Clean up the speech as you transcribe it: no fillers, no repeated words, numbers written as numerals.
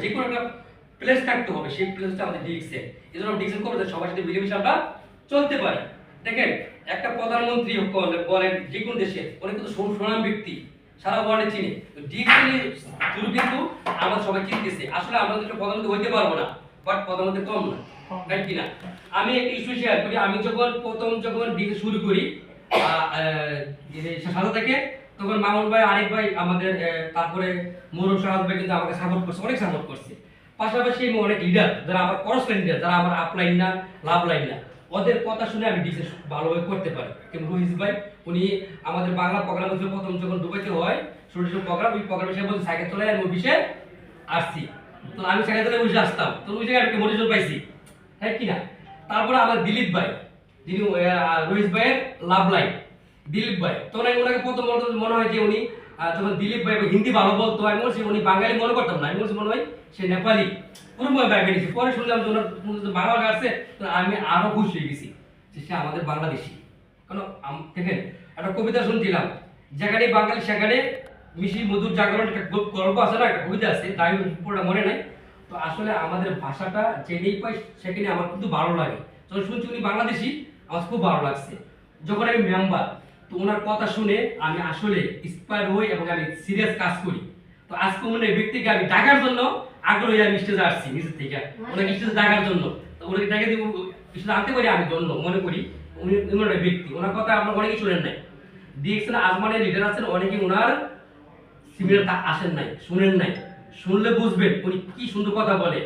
যে কোনো একটা প্লেস থাকতে হবে, সেই প্লেসটা আমাদের ডিএক্সএন। এই জন্য ডিএক্সএন করবো সবার সাথে মিলেমিশে আমরা চলতে পারি। দেখেন একটা প্রধানমন্ত্রী বলেন যে কোনো দেশে অনেক কিন্তু সুনাম ব্যক্তি সারা ওয়ার্ল্ডে চিনে, ডিএক্সএন শুরু কিন্তু আমরা সবাই চিনতেছে। আসলে আমরা তো প্রধানমন্ত্রী হইতে পারবো না, বাট প্রধানমন্ত্রী কম না, তাই কিনা? আমি একটা ইস্যু শেয়ার করি। আমি যখন ডিএক্সএন শুরু করি সাথে থেকে, তখন মামুন ভাই, আরিফ ভাই আমাদের, তারপরে মুরুব শাহাদ ভাই কিন্তু আমাকে সাপোর্ট করছে, অনেক সাপোর্ট করছে। পাশাপাশি অনেক লিডার যারা আমার করসপেন্ড লিডার, যারা আমার আপলাইন না লাভ লাইন না, ওদের কথা শুনে আমি ডিসিশন ভালোভাবে করতে পারি। কিন্তু রোহিত ভাই উনি আমাদের বাংলা প্রোগ্রাম হচ্ছে প্রথম যখন দুবাইতে হয় ছোট প্রোগ্রাম, ওই প্রোগ্রামে সে বলছে সাইকেল চলে আমি অফিসে আসছি। তো আমি সাইকেল চলে বসে আসতাম, তো ওই জায়গায় একটা মোটিভেশন পাইছি, হ্যাঁ কিনা? তারপরে আমার দিলীপ ভাই, যিনি রোহিত ভাইয়ের লাভ লাইন, দিলীপ ভাই, তখন আমি ওনাকে প্রথম মনে হয় যে উনি যখন দিলীপ ভাই হিন্দি ভালো বলতো, আমি বলছি উনি বাঙালি মনে করতাম না, আমি বলছি মনে হয় সে নেপালি, পুরোপুরি ভাই বেরিয়েছে। পরে শুনলাম যে ওনার বাংলা আসছে, তো আমি আরো খুশি হয়ে গেছি যে সে আমাদের বাংলাদেশি। কারণ দেখেন একটা কবিতা শুনছিলাম, যেখানে বাঙালি সেখানে মিশি মধুর জাগরণ, একটা গল্প আছে না, একটা কবিতা আছে, তাই পুরোটা মনে নাই। তো আসলে আমাদের ভাষাটা জেনেই পাই সেখানে আমার কিন্তু ভালো লাগে। যখন শুনছি উনি বাংলাদেশি, আমার খুব ভালো লাগছে। যখন আমি মেম্বার, তো ওনার কথা শুনে আমি আসলে ইন্সপায়ার হই এবং আমি সিরিয়াস কাজ করি। তো আজকে উনি ব্যক্তিকে আমি ডাকার জন্য আগ্রহী, আমি স্টেজে আসছি নিজের থেকে ওনাকে স্টেজে ডাকার জন্য। তো ওনাকে ডাকে দিব স্টেজে আনতে পারি, আমি জন্য মনে করি উনি এমন একটা ব্যক্তি, ওনার কথা আপনার অনেকেই শুনেন নাই। ডিএক্সএন আজমানের লিডার আছেন অনেকে, ওনার সিমিলার আসেন নাই, শুনেন নাই, শুনলে বুঝবেন উনি কি সুন্দর কথা বলে।